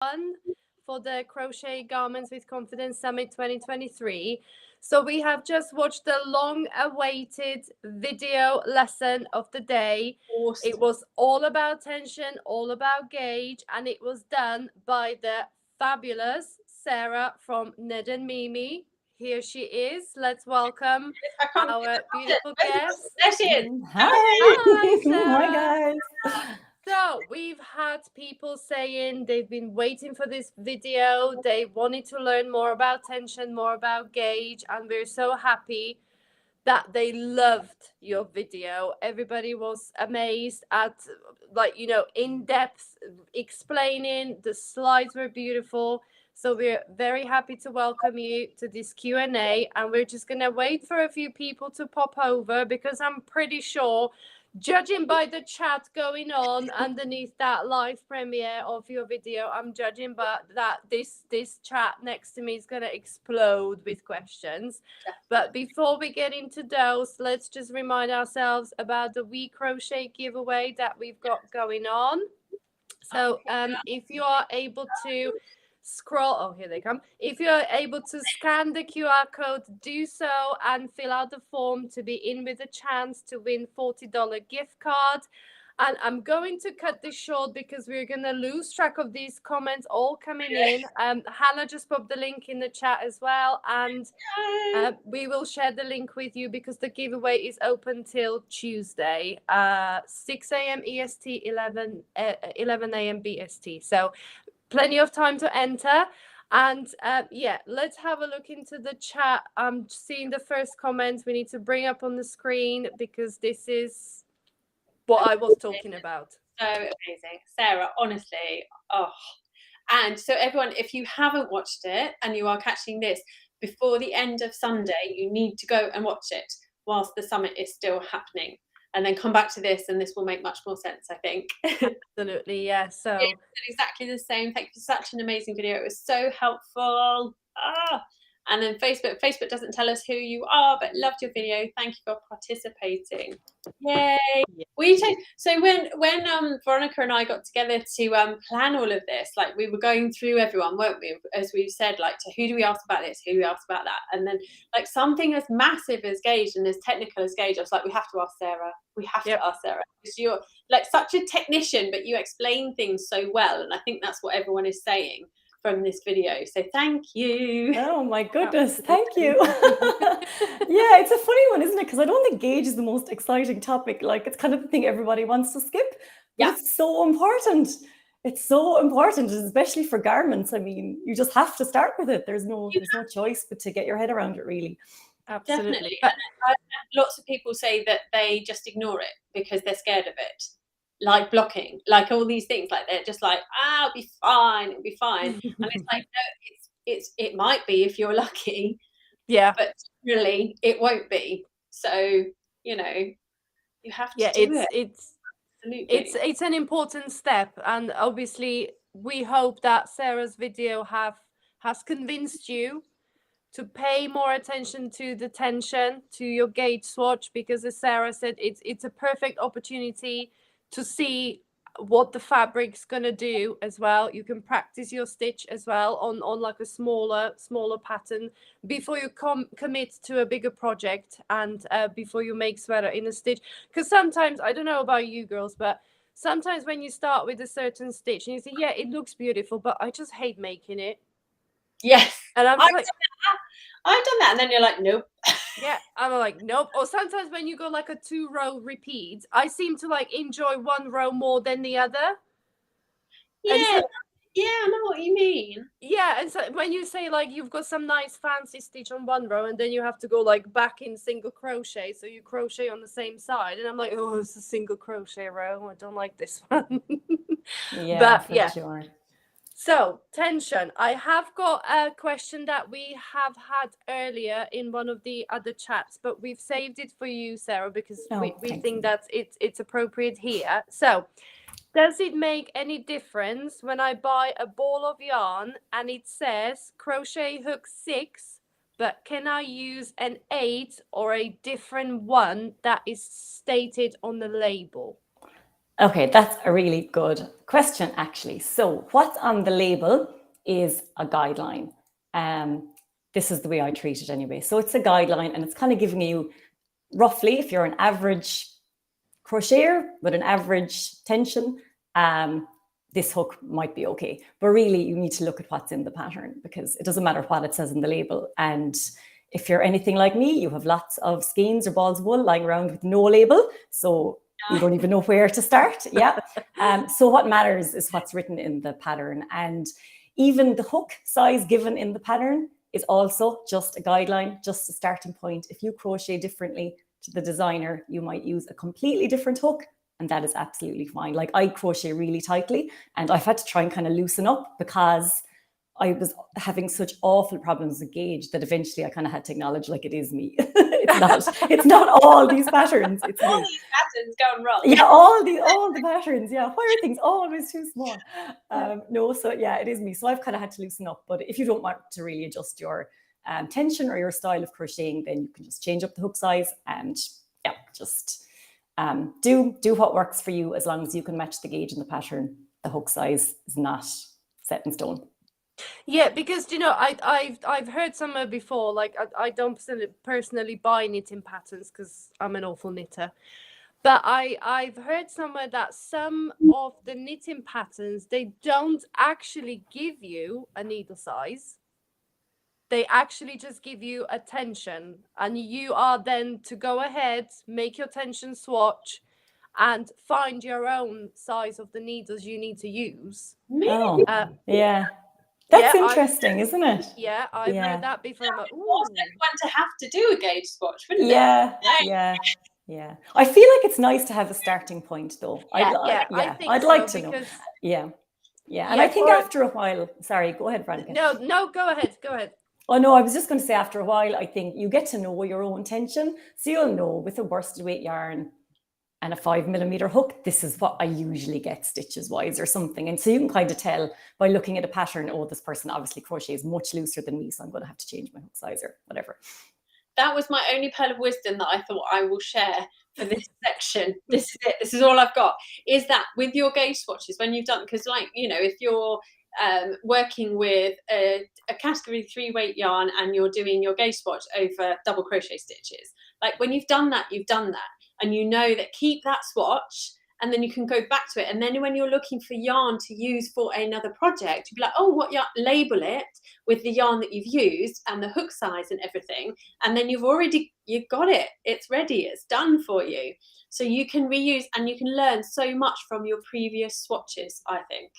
one for the Crochet Garments with Confidence Summit 2023. So we have just watched the long-awaited video lesson of the day. Awesome. It was all about tension, all about gauge, and it was done by the fabulous Sarah from Ned and Mimi. Here she is. Let's welcome I can't our beautiful guest. There she is. Hi. Hi, Hi, Sarah. guys. So we've had people saying they've been waiting for this video. They wanted to learn more about tension, more about gauge, and we're so happy that they loved your video. Everybody was amazed at, like, in-depth explaining. The slides were beautiful. So we're very happy to welcome you to this Q&A, and we're just going to wait for a few people to pop over, because I'm pretty sure, judging by the chat going on underneath that live premiere of your video, I'm judging by that this chat next to me is going to explode with questions. But before we get into those, let's just remind ourselves about the We Crochet giveaway that we've got going on. So if you are able to scroll, oh, here they come. If you're able to scan the QR code, do so and fill out the form to be in with a chance to win $40 gift card. And I'm going to cut this short because we're going to lose track of these comments all coming in. Hannah just popped the link in the chat as well. And we will share the link with you, because the giveaway is open till Tuesday, 6 a.m. EST, 11 a.m. BST. So plenty of time to enter. And yeah, let's have a look into the chat. I'm seeing the first comments we need to bring up on the screen, because this is what I was talking about. So amazing. Sarah, honestly. Oh. And so everyone, if you haven't watched it and you are catching this before the end of Sunday, you need to go and watch it whilst the summit is still happening. And then come back to this, and this will make much more sense, I think. Absolutely, yeah. So it's exactly the same. Thank you for such an amazing video. It was so helpful. And then Facebook doesn't tell us who you are, but loved your video. Thank you for participating. Yay! So when Veronica and I got together to plan all of this, like, we were going through everyone, weren't we? As we said, like, to who do we ask about this, who do we ask about that, and then, like, something as massive as gauge and as technical as gauge, I was like, we have to ask Sarah. We have to ask Sarah, because you're like such a technician, but you explain things so well, and I think that's what everyone is saying from this video. So thank you. Oh my goodness, thank you. Yeah, it's a funny one, isn't it? Because I don't think gauge is the most exciting topic. Like, it's kind of the thing everybody wants to skip, but it's so important. It's so important, especially for garments. I mean, you just have to start with it. There's no choice but to get your head around it, really. Absolutely. Lots of people say that they just ignore it because they're scared of it. Like blocking, like all these things, like they're just like, it'll be fine. And it's like, no, it might be if you're lucky, but really it won't be. So, you have to do it. It's an important step, and obviously we hope that Sarah's video has convinced you to pay more attention to the tension, to your gauge swatch, because as Sarah said, it's a perfect opportunity to see what the fabric's gonna do as well. You can practice your stitch as well on like a smaller pattern before you commit to a bigger project, and before you make sweater in a stitch. Because sometimes, I don't know about you girls, but sometimes when you start with a certain stitch and you say, yeah, it looks beautiful, but I just hate making it. Yes. And I'm like, I've done that, and then you're like, nope. Yeah, I'm like, nope. Or sometimes when you go like a 2-row repeat, I seem to like enjoy one row more than the other. Yeah, I know what you mean. Yeah, and so when you say like you've got some nice fancy stitch on one row, and then you have to go like back in single crochet, so you crochet on the same side, and I'm like, oh, it's a single crochet row. I don't like this one. Sure. So, tension. I have got a question that we have had earlier in one of the other chats, but we've saved it for you, Sarah, because we think that it's appropriate here. So, does it make any difference when I buy a ball of yarn and it says crochet hook 6, but can I use an 8 or a different one that is stated on the label? Okay, that's a really good question, actually. So what's on the label is a guideline. This is the way I treat it anyway. So it's a guideline, and it's kind of giving you roughly, if you're an average crocheter with an average tension, this hook might be okay. But really, you need to look at what's in the pattern, because it doesn't matter what it says in the label. And if you're anything like me, you have lots of skeins or balls of wool lying around with no label. So you don't even know where to start. Yeah. So what matters is what's written in the pattern. And even the hook size given in the pattern is also just a guideline, just a starting point. If you crochet differently to the designer, you might use a completely different hook, and that is absolutely fine. Like, I crochet really tightly, and I've had to try and kind of loosen up because I was having such awful problems with gauge that eventually I kind of had to acknowledge, like, it is me. It's not all these patterns. It's all me. these patterns going wrong. Yeah, all the patterns. Yeah, why are things always too small? No, so yeah, it is me. So I've kind of had to loosen up. But if you don't want to really adjust your tension or your style of crocheting, then you can just change up the hook size and yeah, just do what works for you, as long as you can match the gauge and the pattern. The hook size is not set in stone. Yeah, because you know, I've heard somewhere before, like I don't personally buy knitting patterns because I'm an awful knitter, but I've heard somewhere that some of the knitting patterns, they don't actually give you a needle size. They actually just give you a tension, and you are then to go ahead, make your tension swatch, and find your own size of the needles you need to use. Oh, yeah. That's Yeah, interesting, isn't it? Yeah, I've heard that before. I'm like, Force everyone to have to do a gauge swatch, wouldn't it? Yeah. I feel like it's nice to have a starting point, though. I think I'd so, like to because know. Yeah. And I think after a while, sorry, go ahead, Veronica. No, go ahead. Oh no, I was just going to say, after a while, I think you get to know your own tension. So you'll know with a worsted weight yarn and a 5mm hook, this is what I usually get stitches wise or something. And so you can kind of tell by looking at a pattern, oh, this person obviously crochets much looser than me, so I'm going to have to change my hook size or whatever. That was my only pearl of wisdom that I thought I will share for this section. This is it. This is all I've got. Is that with your gauge swatches, when you've done, because like, you know, if you're working with a category 3 weight yarn and you're doing your gauge swatch over double crochet stitches, like when you've done that, and you know that, keep that swatch, and then you can go back to it. And then when you're looking for yarn to use for another project, you'll be like, oh, what yarn? Label it with the yarn that you've used and the hook size and everything. And then you've got it. It's ready. It's done for you. So you can reuse, and you can learn so much from your previous swatches, I think.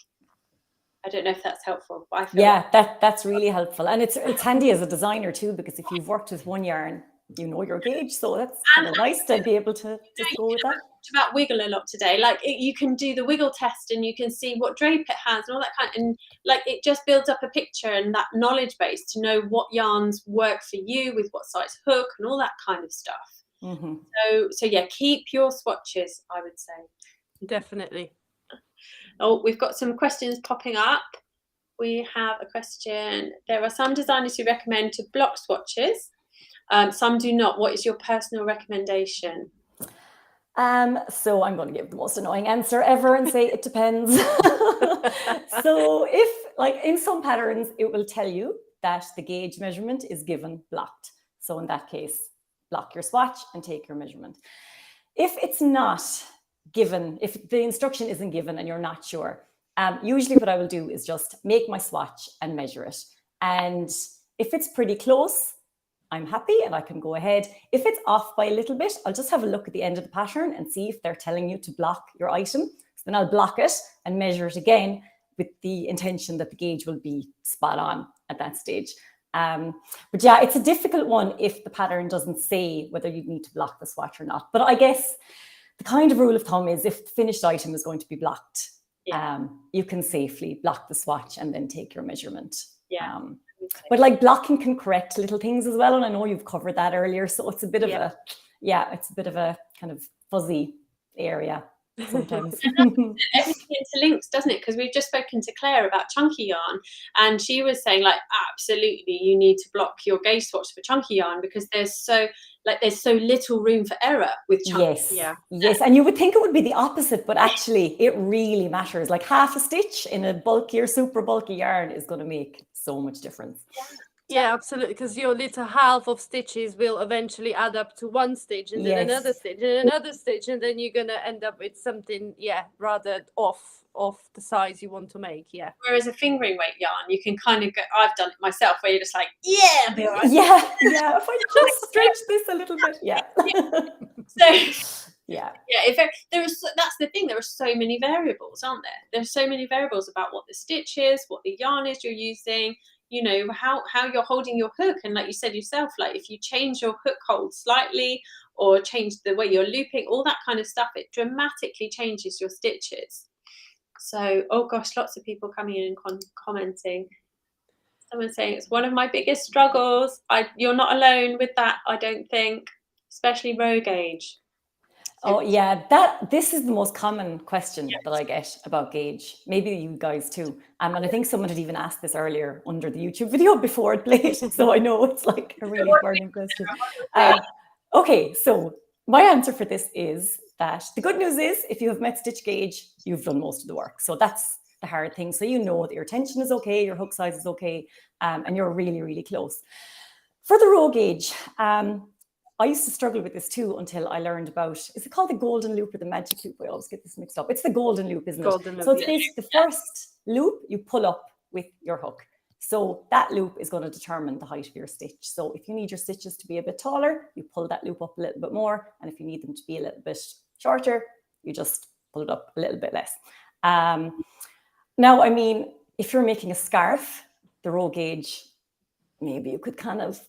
I don't know if that's helpful. But I feel that's really helpful. And it's handy as a designer too, because if you've worked with one yarn, you know your gauge, so that's kind of nice to be able to just go with that. About wiggle a lot today, like you can do the wiggle test and you can see what drape it has and all that kind of, and like it just builds up a picture and that knowledge base to know what yarns work for you with what size hook and all that kind of stuff. So yeah, keep your swatches, I would say. Definitely. Oh, we've got some questions popping up. We have a question. There are some designers who recommend to block swatches. Some do not. What is your personal recommendation? So I'm going to give the most annoying answer ever and say it depends. So if, like, in some patterns, it will tell you that the gauge measurement is given blocked. So in that case, block your swatch and take your measurement. If it's not given, if the instruction isn't given and you're not sure, usually what I will do is just make my swatch and measure it. And if it's pretty close, I'm happy and I can go ahead. If it's off by a little bit, I'll just have a look at the end of the pattern and see if they're telling you to block your item. So then I'll block it and measure it again with the intention that the gauge will be spot on at that stage. But yeah, it's a difficult one if the pattern doesn't say whether you need to block the swatch or not. But I guess the kind of rule of thumb is if the finished item is going to be blocked, you can safely block the swatch and then take your measurement. But like blocking can correct little things as well. And I know you've covered that earlier. So it's a bit of it's a bit of a kind of fuzzy area sometimes. Everything interlinks, doesn't it? Because we've just spoken to Claire about chunky yarn, and she was saying like, absolutely, you need to block your gauge swatch for chunky yarn because there's so little room for error with chunky. Yes, and you would think it would be the opposite, but actually it really matters. Like half a stitch in a bulkier, super bulky yarn is going to make so much difference. Yeah, absolutely, because your little half of stitches will eventually add up to one stitch, and then another stitch, and another stitch, and then you're gonna end up with something, rather off the size you want to make. Whereas a fingering weight yarn, you can kind of go, I've done it myself, where you're just like, I'll be all right. If I just stretch this a little bit, So that's the thing. There are so many variables, aren't there? There's so many variables about what the stitch is, what the yarn is you're using. You know, how you're holding your hook, and like you said yourself, like if you change your hook hold slightly or change the way you're looping, all that kind of stuff, it dramatically changes your stitches. So, oh gosh, lots of people coming in and commenting. Someone saying it's one of my biggest struggles. You're not alone with that, I don't think, especially row gauge. Oh yeah, this is the most common question that I get about gauge. Maybe you guys too. And I think someone had even asked this earlier under the YouTube video before it played. So I know it's like a really burning question. Okay, so my answer for this is that the good news is if you have met stitch gauge, you've done most of the work. So that's the hard thing. So you know that your tension is okay, your hook size is okay, and you're really, really close. For the row gauge, I used to struggle with this too until I learned about, is it called the golden loop or the magic loop? I always get this mixed up. It's the golden loop, isn't it? So it's basically the first loop you pull up with your hook. So that loop is going to determine the height of your stitch. So if you need your stitches to be a bit taller, you pull that loop up a little bit more. And if you need them to be a little bit shorter, you just pull it up a little bit less. Now, I mean, if you're making a scarf, the row gauge, maybe you could kind of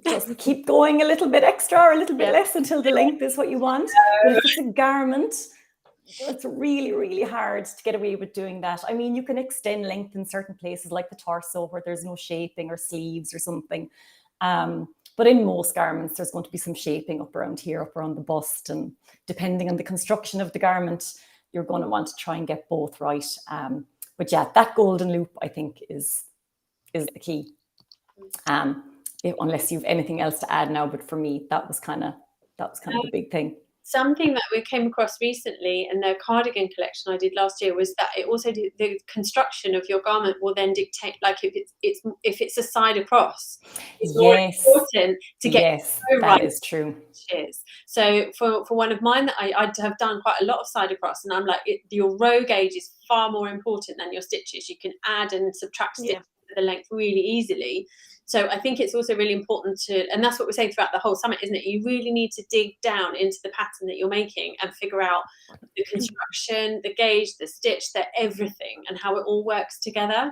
just keep going a little bit extra or a little bit less until the length is what you want. But if it's a garment, it's really, really hard to get away with doing that. I mean, you can extend length in certain places like the torso where there's no shaping or sleeves or something. But in most garments, there's going to be some shaping up around here, up around the bust. And depending on the construction of the garment, you're going to want to try and get both right. But yeah, that golden loop, I think, is the key. Unless you've anything else to add now, but for me, that was kind of the big thing. Something that we came across recently in the cardigan collection I did last year was that it also the construction of your garment will then dictate, like if it's a side across, it's more important to get that right. Is true. So for one of mine that I have done quite a lot of side across, and I'm like, your row gauge is far more important than your stitches. You can add and subtract stitches to the length really easily. So I think it's also really important to, and that's what we're saying throughout the whole summit, isn't it? You really need to dig down into the pattern that you're making and figure out the construction, the gauge, the stitch, everything, and how it all works together.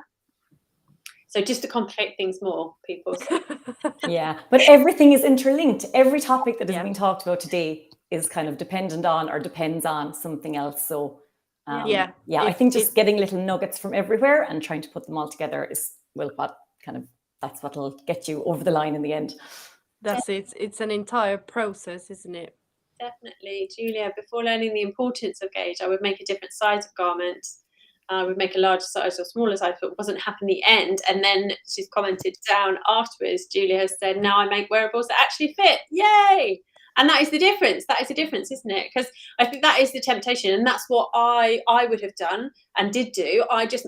So just to complicate things more, people. Yeah, but everything is interlinked. Every topic that has been talked about today is kind of dependent on or depends on something else. So I think just getting little nuggets from everywhere and trying to put them all together that's what'll get you over the line in the end. That's it. It's an entire process, isn't it? Definitely. Julia, before learning the importance of gauge, I would make a different size of garment. I would make a larger size or smaller size, but it wasn't happen the end. And then she's commented down afterwards, Julia has said, now I make wearables that actually fit. Yay! And that is the difference. That is the difference, isn't it? Because I think that is the temptation, and that's what I would have done and did do. I just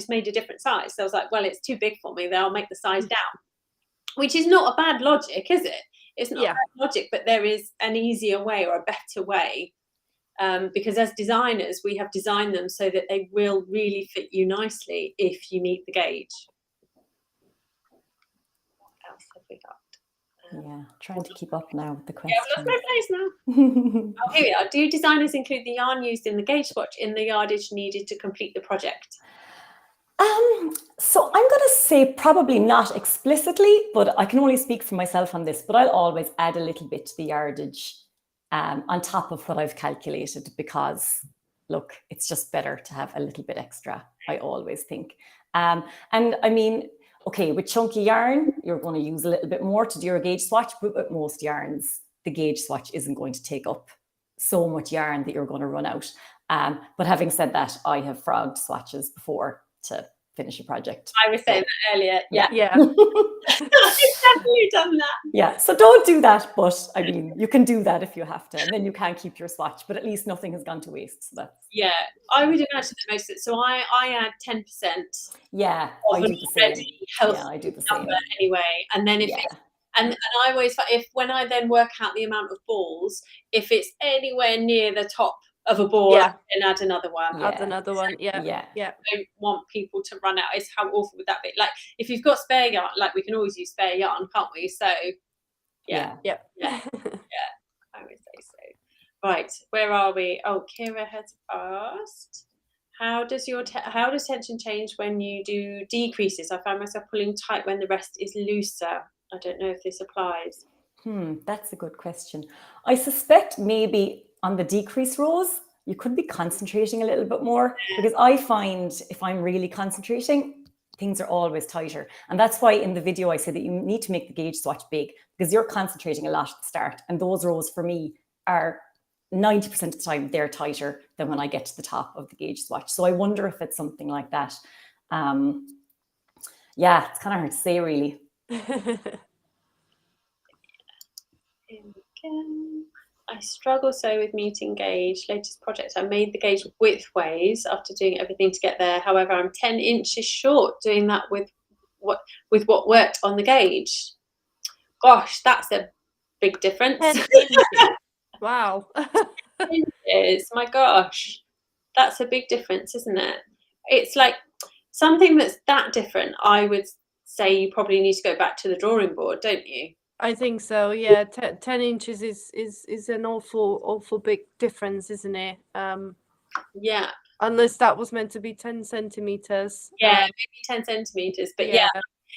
made a different size. So I was like, well, it's too big for me. Then I'll make the size down, which is not a bad logic, is it? It's not a bad logic, but there is an easier way or a better way. Because as designers, we have designed them so that they will really fit you nicely if you meet the gauge. What else have we got? Trying to keep up now with the questions. I've lost my place now. Oh, here we are. Do designers include the yarn used in the gauge swatch in the yardage needed to complete the project? So I'm going to say probably not explicitly, but I can only speak for myself on this, but I'll always add a little bit to the yardage on top of what I've calculated, because look, it's just better to have a little bit extra, I always think. And I mean, okay, with chunky yarn, you're going to use a little bit more to do your gauge swatch, but with most yarns, the gauge swatch isn't going to take up so much yarn that you're going to run out. But having said that, I have frogged swatches before to finish a project. I was saying that earlier. Yeah. Yeah. I've definitely done that. Yeah, so don't do that, but I mean, you can do that if you have to, and then you can keep your swatch, but at least nothing has gone to waste. So that's, yeah, I would imagine that most of it. So I add 10%. Yeah, of I an do the same. already healthy Yeah, I do the same. number anyway, and then if Yeah. it's, and I always, if when I then work out the amount of balls, if it's anywhere near the top of a ball, Yeah. I can add another one. Yeah. Add another one. Yeah. Yeah. Yeah. I don't want people to run out. It's how awful would that be? Like if you've got spare yarn, like we can always use spare yarn, can't we? So yeah, Yeah. yeah, I would say so. Right, where are we? Oh, Kira has asked, how does tension change when you do decreases? I find myself pulling tight when the rest is looser. I don't know if this applies. That's a good question. I suspect maybe on the decrease rows, you could be concentrating a little bit more, because I find if I'm really concentrating, things are always tighter. And that's why in the video I say that you need to make the gauge swatch big, because you're concentrating a lot at the start. And those rows for me are 90% of the time, they're tighter than when I get to the top of the gauge swatch. So I wonder if it's something like that. Yeah, it's kind of hard to say, really. I struggle so with muting gauge. Latest project, I made the gauge widthways after doing everything to get there. However, I'm 10 inches short doing that with what worked on the gauge. Gosh, that's a big difference. 10 inches. Wow. 10 inches, my gosh, that's a big difference, isn't it? It's like something that's that different. I would say you probably need to go back to the drawing board, don't you? I think so. Yeah, 10 inches is an awful big difference, isn't it? Yeah. Unless that was meant to be 10 centimeters. Yeah, maybe 10 centimeters. But yeah,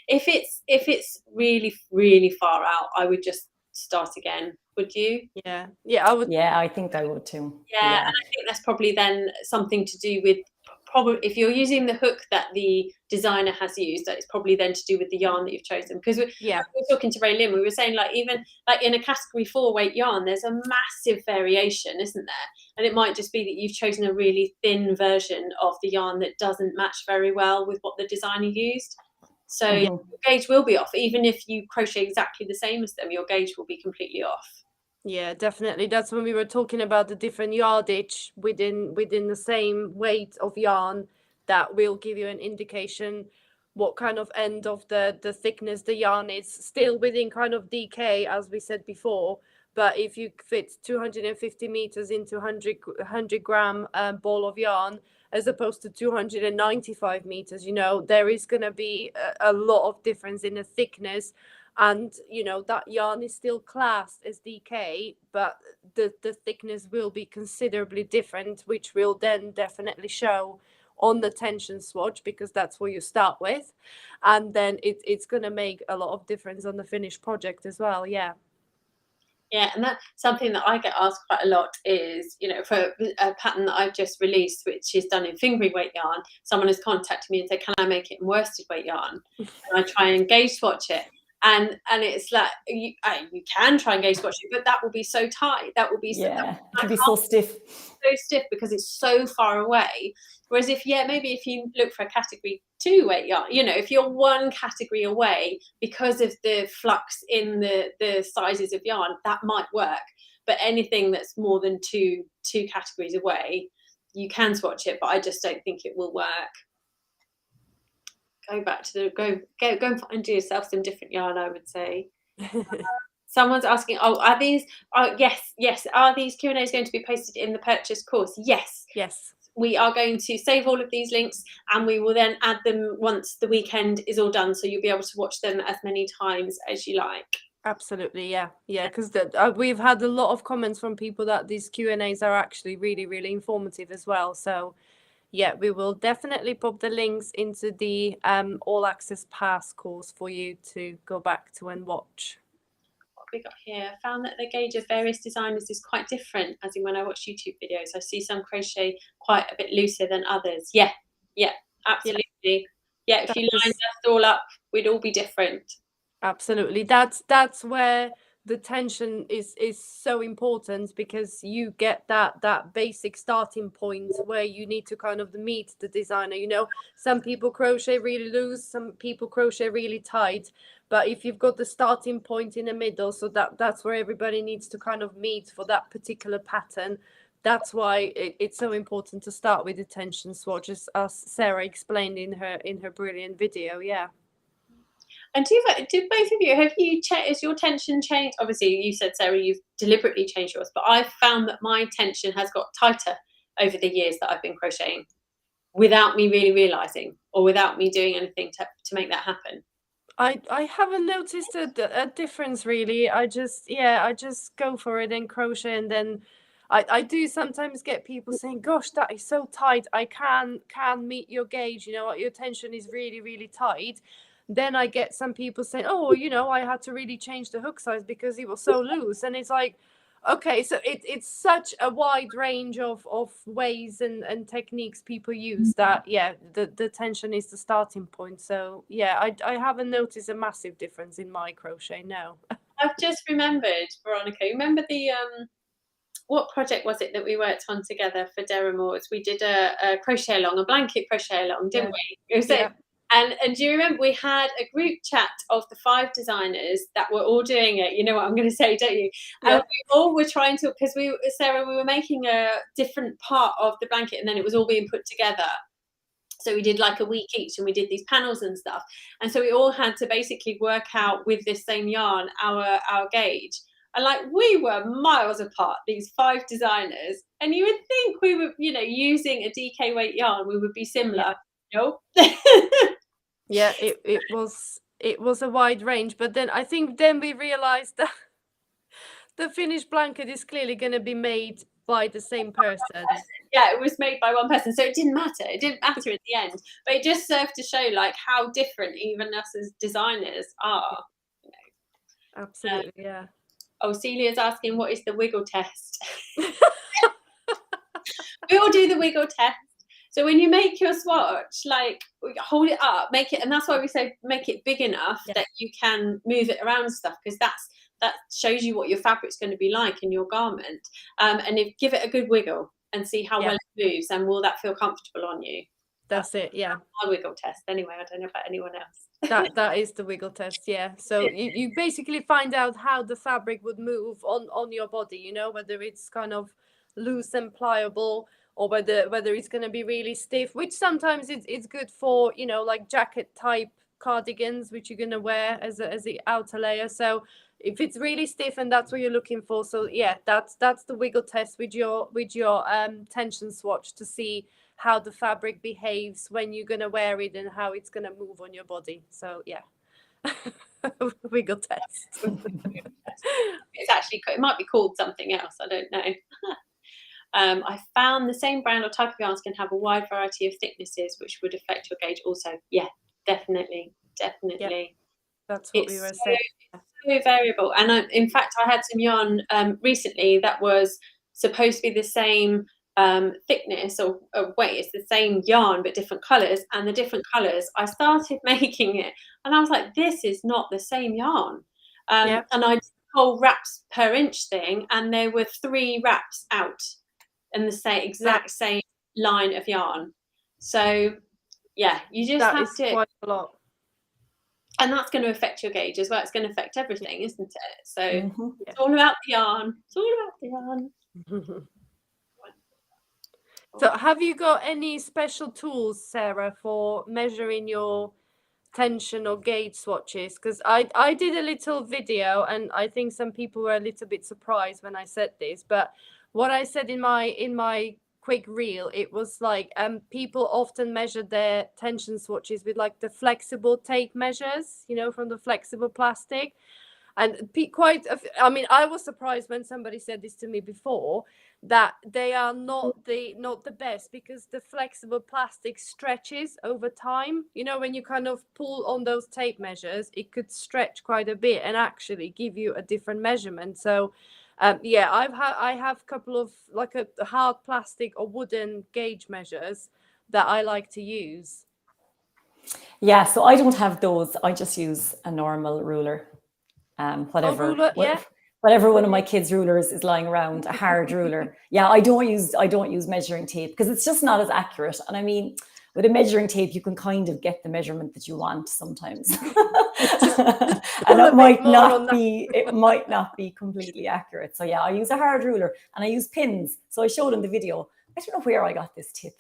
if it's really, really far out, I would just start again. Would you? Yeah, I would. Yeah, I think I would too. Yeah, and I think that's probably then something to do with, probably if you're using the hook that the designer has used, that it's probably then to do with the yarn that you've chosen. Because we were talking to Ray Lynn, we were saying like even like in a category 4 weight yarn, there's a massive variation, isn't there? And it might just be that you've chosen a really thin version of the yarn that doesn't match very well with what the designer used. So your gauge will be off, even if you crochet exactly the same as them, your gauge will be completely off. Yeah, definitely. That's when we were talking about the different yardage within the same weight of yarn, that will give you an indication what kind of end of the thickness the yarn is, still within kind of DK, as we said before. But if you fit 250 meters into 100 gram ball of yarn, as opposed to 295 meters, you know, there is going to be a lot of difference in the thickness. And you know that yarn is still classed as DK, but the thickness will be considerably different, which will then definitely show on the tension swatch, because that's what you start with, and then it's going to make a lot of difference on the finished project as well. Yeah, and that's something that I get asked quite a lot is, you know, for a pattern that I've just released, which is done in fingering weight yarn, someone has contacted me and said, can I make it in worsted weight yarn? And I try and gauge swatch it. And it's like you can try and gauge swatch it, but that will be so tight. That will be it could be so stiff. So stiff because it's so far away. Whereas maybe if you look for a category 2 weight yarn, you know, if you're one category away because of the flux in the sizes of yarn, that might work. But anything that's more than two categories away, you can swatch it, but I just don't think it will work. Go back to go and find yourself some different yarn, I would say. Someone's asking, are these yes, are these Q&As going to be posted in the purchase course? Yes. We are going to save all of these links, and we will then add them once the weekend is all done, so you'll be able to watch them as many times as you like. Absolutely, yeah, because we've had a lot of comments from people that these Q&As are actually really, really informative as well. So yeah, we will definitely pop the links into the All Access Pass course for you to go back to and watch. What we got here, found that the gauge of various designers is quite different, as in when I watch YouTube videos, I see some crochet quite a bit looser than others. Yeah, absolutely. Yeah, if you lined us all up, we'd all be different. Absolutely. That's where the tension is so important, because you get that basic starting point where you need to kind of meet the designer. You know, some people crochet really loose, some people crochet really tight, but if you've got the starting point in the middle, so that's where everybody needs to kind of meet for that particular pattern. That's why it's so important to start with the tension swatch, as Sarah explained in her brilliant video. Yeah. And do both of you, have you checked, is your tension changed? Obviously, you said, Sarah, you've deliberately changed yours, but I've found that my tension has got tighter over the years that I've been crocheting, without me really realising, or without me doing anything to make that happen. I haven't noticed a difference really. I just go for it and crochet, and then I do sometimes get people saying, "Gosh, that is so tight. I can't meet your gauge. You know, your tension is really, really tight." Then I get some people saying, "Oh, you know, I had to really change the hook size because it was so loose." And it's like, okay, so it's such a wide range of ways and techniques people use, that the tension is the starting point. So yeah, I haven't noticed a massive difference in my crochet. No. I've just remembered, Veronica, remember the what project was it that we worked on together for Deramores? We did a crochet along, a blanket crochet along, didn't we? It was and do you remember we had a group chat of the 5 designers that were all doing it? You know what I'm going to say, don't you? Yeah. And we all were trying to, because Sarah, we were making a different part of the blanket, and then it was all being put together. So we did like a week each, and we did these panels and stuff. And so we all had to basically work out with this same yarn our gauge. And like, we were miles apart, these 5 designers. And you would think we were, you know, using a DK weight yarn, we would be similar. Nope. Yeah, it was a wide range, but then I think then we realized that the finished blanket is clearly going to be made by the same person. Yeah, it was made by one person, so it didn't matter. It didn't matter at the end, but it just served to show like how different even us as designers are. You know. Absolutely, yeah. Oh, Celia's asking, what is the wiggle test? We all do the wiggle test. So when you make your swatch, like hold it up, make it, and that's why we say make it big enough that you can move it around stuff, because that shows you what your fabric's going to be like in your garment. And give it a good wiggle and see how well it moves, and will that feel comfortable on you? That's it, yeah. My wiggle test, anyway. I don't know about anyone else. that is the wiggle test, yeah. So you basically find out how the fabric would move on your body, you know, whether it's kind of loose and pliable, or whether it's going to be really stiff, which sometimes it's good for, you know, like jacket type cardigans, which you're going to wear as the outer layer. So if it's really stiff and that's what you're looking for, so yeah, that's the wiggle test with your tension swatch, to see how the fabric behaves when you're going to wear it and how it's going to move on your body. So yeah. Wiggle test. It's actually, it might be called something else, I don't know. I found the same brand or type of yarns can have a wide variety of thicknesses, which would affect your gauge also. Yeah, definitely. Yeah, that's what we were saying. So variable. And in fact, I had some yarn recently that was supposed to be the same thickness or weight. It's the same yarn but different colours, and the different colours, I started making it and I was like, this is not the same yarn. And I did the whole wraps per inch thing, and there were 3 wraps out in the exact same line of yarn. So yeah, you just have to, quite a lot. and that's going to affect your gauge as well. It's going to affect everything, isn't it? So it's all about the yarn. It's all about the yarn. So have you got any special tools, Sarah, for measuring your tension or gauge swatches? Because I did a little video, and I think some people were a little bit surprised when I said this, but what I said in my quick reel, it was like people often measure their tension swatches with like the flexible tape measures, you know, from the flexible plastic. And I mean, I was surprised when somebody said this to me before, that they are not the best, because the flexible plastic stretches over time. You know, when you kind of pull on those tape measures, it could stretch quite a bit and actually give you a different measurement. So yeah, I have a couple of like a hard plastic or wooden gauge measures that I like to use. Yeah, so I don't have those. I just use a normal ruler. Whatever. Ruler, yeah. Whatever one of my kids' rulers is lying around, a hard ruler. Yeah, I don't use measuring tape because it's just not as accurate. And I mean, with a measuring tape, you can kind of get the measurement that you want sometimes. And it might not be completely accurate. So yeah, I use a hard ruler and I use pins. So I showed in the video. I don't know where I got this tip,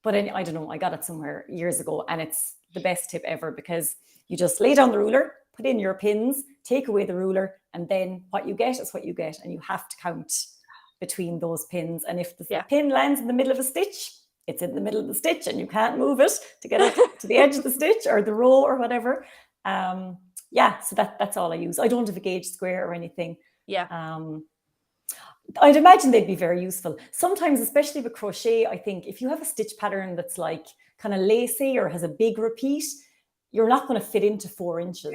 but I don't know. I got it somewhere years ago, and it's the best tip ever because you just lay down the ruler, put in your pins, take away the ruler, and then what you get is what you get, and you have to count between those pins. And if the pin lands in the middle of a stitch, it's in the middle of the stitch, and you can't move it to get it to the edge of the stitch or the row or whatever. Yeah, so that's all I use. I don't have a gauge square or anything. Yeah. I'd imagine they'd be very useful. Sometimes, especially with crochet, I think if you have a stitch pattern that's like kind of lacy or has a big repeat, you're not going to fit into 4 inches.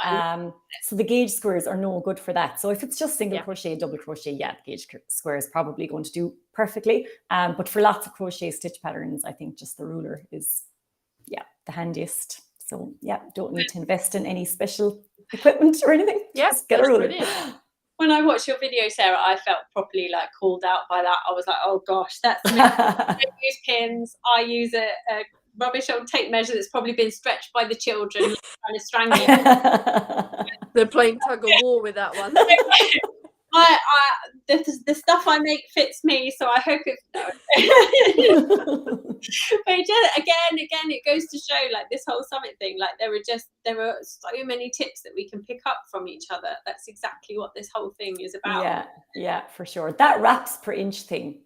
So the gauge squares are no good for that. So if it's just single crochet, double crochet, the gauge square is probably going to do perfectly. But for lots of crochet stitch patterns, I think just the ruler is, the handiest. So don't need to invest in any special equipment or anything. Just get a ruler. Brilliant. When I watched your video, Sarah, I felt properly like called out by that. I was like, oh gosh, that's me. I don't use pins. I use a rubbish old tape measure that's probably been stretched by the children, trying to strangle it. They're playing tug of war with that one. The stuff I make fits me, so I hope it. But just, again, it goes to show, like, this whole summit thing. Like, there are so many tips that we can pick up from each other. That's exactly what this whole thing is about. Yeah, for sure. That wraps per inch thing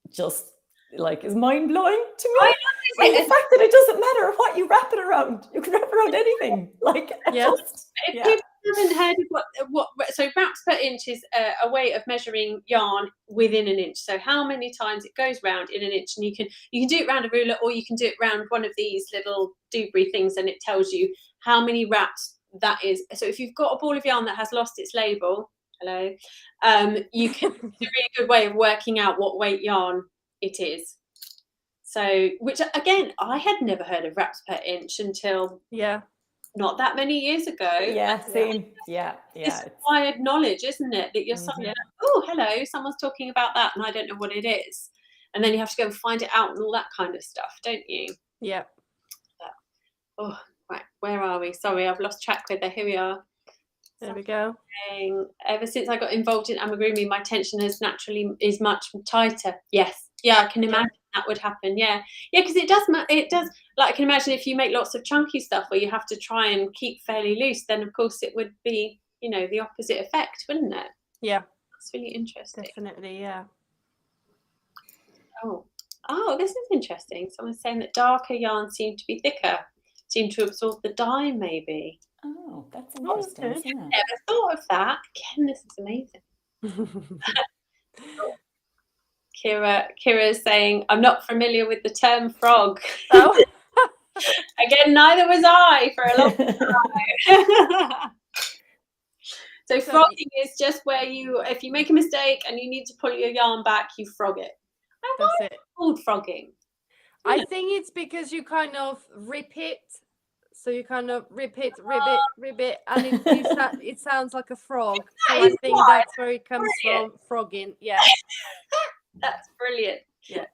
just like is mind blowing to me. Like the fact that it doesn't matter what you wrap it around, you can wrap around anything. Like, if people haven't heard of what so wraps per inch is a way of measuring yarn within an inch. So how many times it goes round in an inch, and you can do it round a ruler, or you can do it round one of these little doobry things, and it tells you how many wraps that is. So if you've got a ball of yarn that has lost its label, you can it's a really good way of working out what weight yarn it is. So, which again, I had never heard of wraps per inch until not that many years ago. Same. It's acquired knowledge, isn't it? That you're suddenly like, oh, hello, someone's talking about that, and I don't know what it is. And then you have to go and find it out and all that kind of stuff, don't you? Yeah. Oh, right. Where are we? Sorry, I've lost track with it. Here we are. There we go. Ever since I got involved in amigurumi, my tension is much tighter. Yes. Yeah, I can imagine that would happen. Yeah, because it does. Like, I can imagine if you make lots of chunky stuff where you have to try and keep fairly loose, then of course it would be, the opposite effect, wouldn't it? Yeah, that's really interesting. Definitely, yeah. Oh, this is interesting. Someone's saying that darker yarns seem to be thicker, seem to absorb the dye, maybe. Oh, that's interesting. Okay. I never thought of that. Again, this is amazing. Kira's saying, I'm not familiar with the term frog. Oh. Again, neither was I for a long time. So frogging is just where if you make a mistake and you need to pull your yarn back, you frog it. That's it. Called frogging. I think it's because you kind of rip it. So you kind of rip it, and it sounds like a frog. So I think that's where it comes from, frogging. Yeah. That's brilliant. Yeah.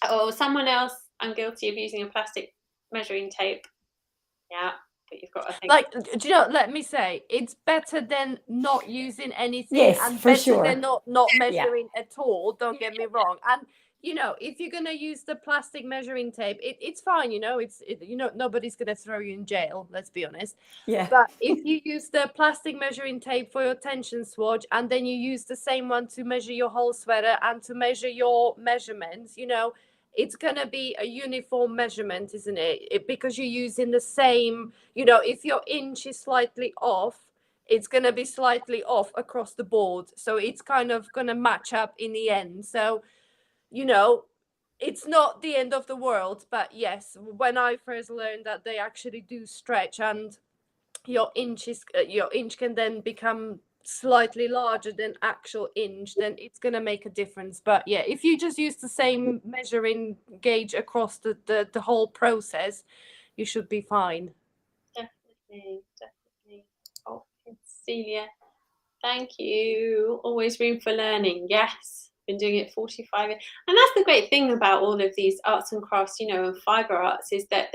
Oh, someone else. I'm guilty of using a plastic measuring tape. Yeah, but you've got to think. Like, do you know? Let me say, it's better than not using anything, and for better sure. than not measuring at all. Don't get me wrong. And if you're gonna use the plastic measuring tape, it's fine. Nobody's gonna throw you in jail. Let's be honest. Yeah. But if you use the plastic measuring tape for your tension swatch, and then you use the same one to measure your whole sweater and to measure your measurements, it's gonna be a uniform measurement, isn't it? Because you're using the same. If your inch is slightly off, it's gonna be slightly off across the board. So it's kind of gonna match up in the end. So. It's not the end of the world, but yes, when I first learned that they actually do stretch, and your inch can then become slightly larger than actual inch, then it's going to make a difference. But yeah, if you just use the same measuring gauge across the whole process, you should be fine. Definitely. Cecilia. Thank you. Always room for learning. Yes. Been doing it 45 years. And that's the great thing about all of these arts and crafts, you know, and fiber arts, is that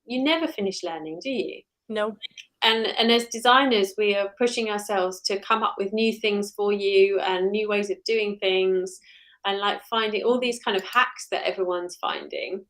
you never finish learning, do you? No. And as designers, we are pushing ourselves to come up with new things for you and new ways of doing things, and like finding all these kind of hacks that everyone's finding.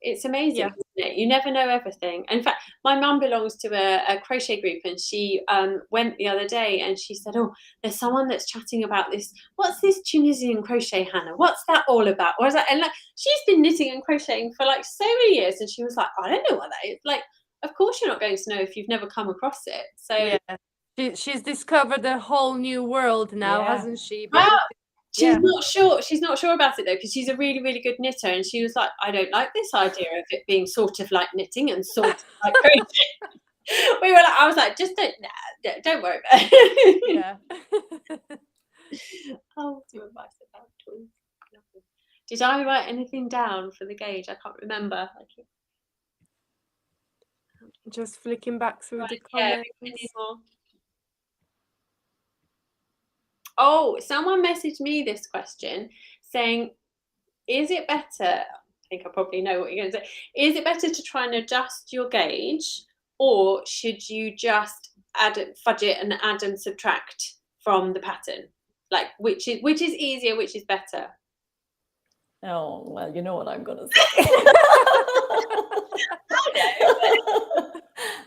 It's amazing, isn't it? You never know everything. In fact, my mum belongs to a crochet group, and she went the other day and she said, oh, there's someone that's chatting about this. What's this Tunisian crochet, Hannah? What's that all about? Or is that, and like, she's been knitting and crocheting for like so many years, and she was like, I don't know what that is. Like, of course you're not going to know if you've never come across it. So yeah, she's discovered a whole new world now, hasn't she? Wow. She's not sure. She's not sure about it though, because she's a really, really good knitter, and she was like, "I don't like this idea of it being sort of like knitting and sort of like crochet." We were like, I was like, "Just don't worry about it." Yeah. Oh, some advice about tools. Did I write anything down for the gauge? I can't remember. Just flicking back through the comments. Oh, someone messaged me this question saying, is it better, I think I probably know what you're going to say, is it better to try and adjust your gauge, or should you just fudge it and add and subtract from the pattern? Like, which is easier, which is better? Oh, well, you know what I'm going to say.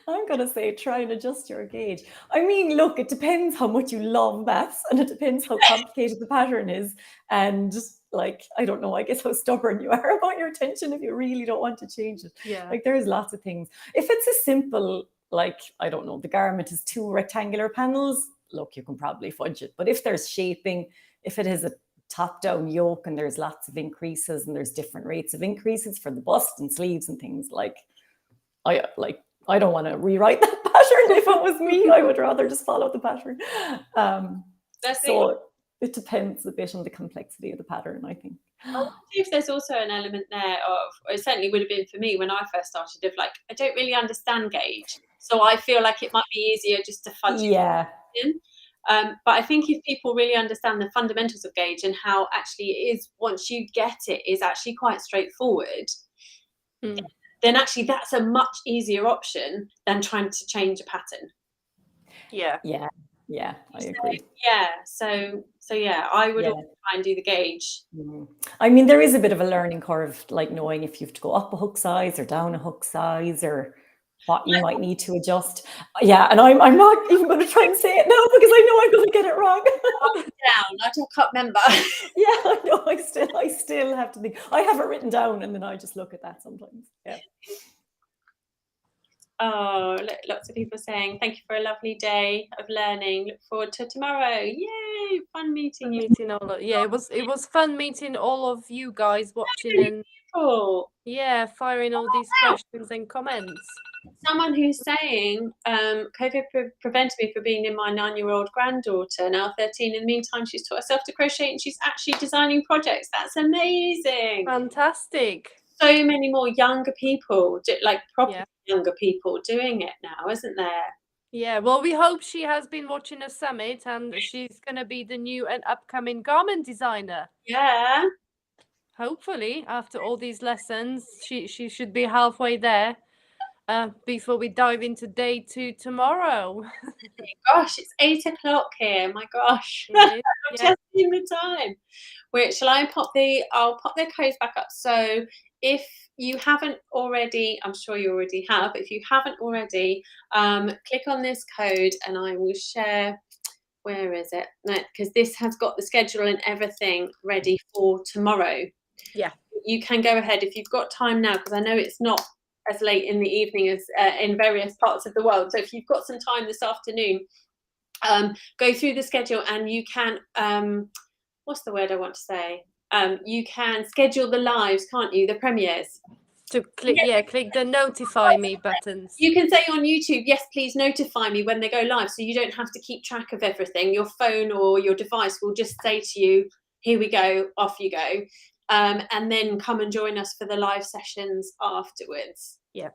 I'm going to say try and adjust your gauge. I mean, look, it depends how much you love maths, and it depends how complicated the pattern is. And like, I don't know, I guess how stubborn you are about your tension if you really don't want to change it. Yeah. Like, there's lots of things. If it's a simple, like, I don't know, the garment is 2 rectangular panels, look, you can probably fudge it. But if there's shaping, if it has a top-down yoke and there's lots of increases and there's different rates of increases for the bust and sleeves and things, like, I don't want to rewrite that pattern. If it was me, I would rather just follow the pattern. So it depends a bit on the complexity of the pattern, I think. I wonder if there's also an element there of, or it certainly would have been for me when I first started, of like, I don't really understand gauge, so I feel like it might be easier just to fudge it in. But I think if people really understand the fundamentals of gauge and how actually it is, once you get it, is actually quite straightforward, then actually that's a much easier option than trying to change a pattern. Yeah, I agree. So yeah, I would also try and do the gauge. I mean, there is a bit of a learning curve, like knowing if you have to go up a hook size or down a hook size, or what you might need to adjust. Yeah, and I'm not even going to try and say it now because I know I'm going to get it wrong. Down, I can't remember. Yeah, I know. I still have to think. I have it written down, and then I just look at that sometimes. Yeah. Oh, lots of people saying thank you for a lovely day of learning. Look forward to tomorrow. Yay! Fun meeting you. It was fun meeting all of you guys watching and firing all these questions and comments. Someone who's saying COVID prevented me from being in my 9-year-old granddaughter, now 13. In the meantime, she's taught herself to crochet and she's actually designing projects. That's amazing. Fantastic. So many more younger people, like proper younger people doing it now, isn't there? Yeah, well, we hope she has been watching a summit and she's going to be the new and upcoming garment designer. Yeah. Hopefully, after all these lessons, she should be halfway there before we dive into day 2 tomorrow. Gosh, it's 8 o'clock here. My gosh. I'm just in the time. Wait, I'll pop the codes back up. So if you haven't already, I'm sure you already have, but if you haven't already, click on this code and I will share, where is it? Because this has got the schedule and everything ready for tomorrow. Yeah. You can go ahead if you've got time now, because I know it's not as late in the evening as in various parts of the world. So if you've got some time this afternoon, go through the schedule and you can, what's the word I want to say? You can schedule the lives, can't you? The premieres. To click, click the notify me buttons. You can say on YouTube, yes, please notify me when they go live, so you don't have to keep track of everything. Your phone or your device will just say to you, here we go, off you go. And then come and join us for the live sessions afterwards. Yeah.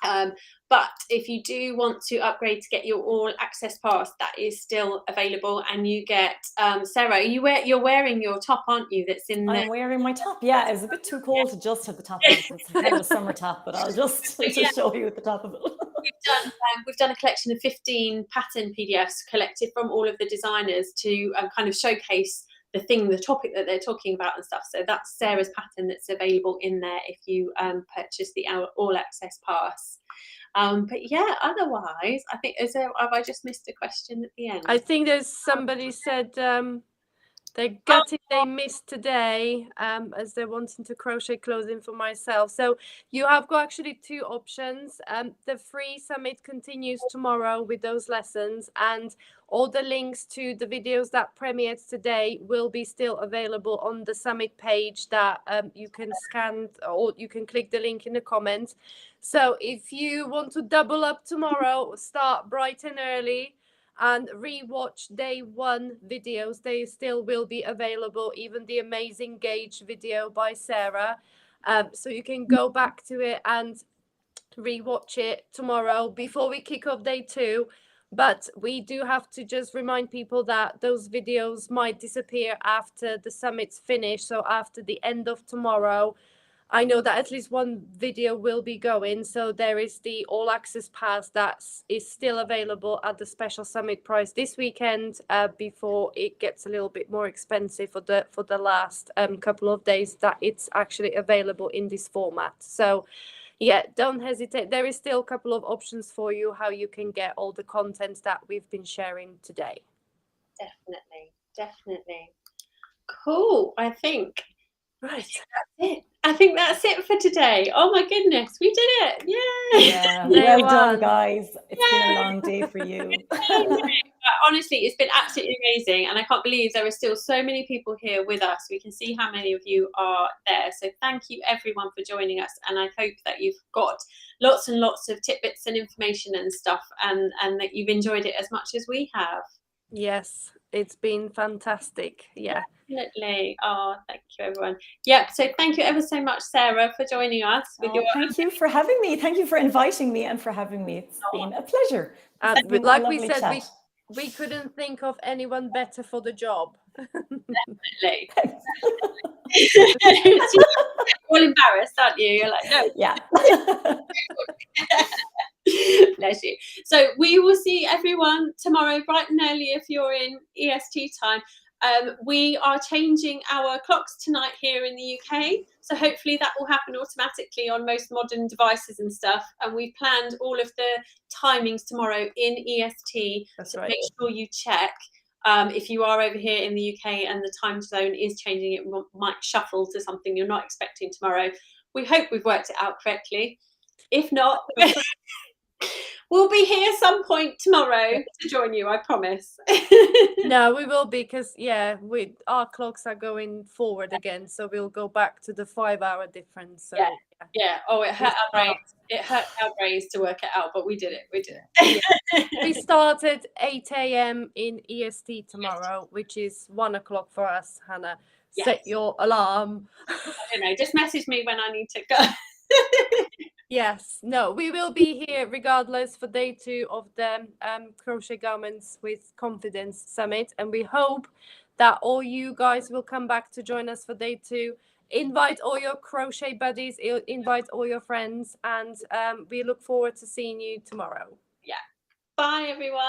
But if you do want to upgrade to get your all access pass, that is still available, and you get Sarah, you're wearing your top, aren't you? That's in there. I'm wearing my top. Yeah, it's a bit too cold to just have the top on. So it's kind of a summer top, but I'll just show you at the top of it. We've done a collection of 15 pattern PDFs collected from all of the designers to kind of showcase the topic that they're talking about and stuff. So that's Sarah's pattern that's available in there if you purchase the all access pass. But yeah, otherwise, I think have I just missed a question at the end? I think there's somebody said they're gutted they missed today as they're wanting to crochet clothing for myself. So you have got actually two options. The free summit continues tomorrow with those lessons, and all the links to the videos that premiered today will be still available on the summit page that you can scan, or you can click the link in the comments. So if you want to double up tomorrow, start bright and early and rewatch day one videos. They still will be available, even the amazing gauge video by Sarah. So you can go back to it and rewatch it tomorrow before we kick off day two. But we do have to just remind people that those videos might disappear after the summit's finished. So after the end of tomorrow, I know that at least one video will be going. So there is the all access pass that is still available at the special summit price this weekend before it gets a little bit more expensive for the last couple of days that it's actually available in this format. So yeah, don't hesitate. There is still a couple of options for you how you can get all the content that we've been sharing today. Definitely. Cool. I think right. That's it. I think that's it for today. Oh my goodness, we did it! Yay! Yeah, well done, guys. It's been a long day for you. Honestly, it's been absolutely amazing, and I can't believe there are still so many people here with us. We can see how many of you are there. So thank you everyone for joining us, and I hope that you've got lots and lots of tidbits and information and stuff, and that you've enjoyed it as much as we have. Yes, it's been fantastic. Yeah. Definitely. Oh, thank you, everyone. Yeah, so thank you ever so much, Sarah, for joining us. Thank you for having me. Thank you for inviting me and for having me. It's been a pleasure. Like we said, we couldn't think of anyone better for the job. Definitely. All embarrassed, aren't you? You're like, no. Yeah. Bless you. So we will see everyone tomorrow bright and early if you're in EST time. We are changing our clocks tonight here in the UK, so hopefully that will happen automatically on most modern devices and stuff. And we've planned all of the timings tomorrow in EST. That's so right. Make sure you check. If you are over here in the UK and the time zone is changing, it might shuffle to something you're not expecting tomorrow. We hope we've worked it out correctly. If not, we'll be here some point tomorrow to join you, I promise. No, we will be, because our clocks are going forward again, so we'll go back to the 5-hour difference. So yeah. Oh, it hurt our brains. It hurt our brains to work it out, but we did it. We started 8 a.m. in EST tomorrow, which is 1 o'clock for us. Hannah, set your alarm. I don't know, just message me when I need to go. Yes, no, we will be here regardless for day 2 of the Crochet Garments with Confidence Summit, and we hope that all you guys will come back to join us for day 2. Invite all your crochet buddies, invite all your friends, and we look forward to seeing you tomorrow. Yeah. Bye, everyone.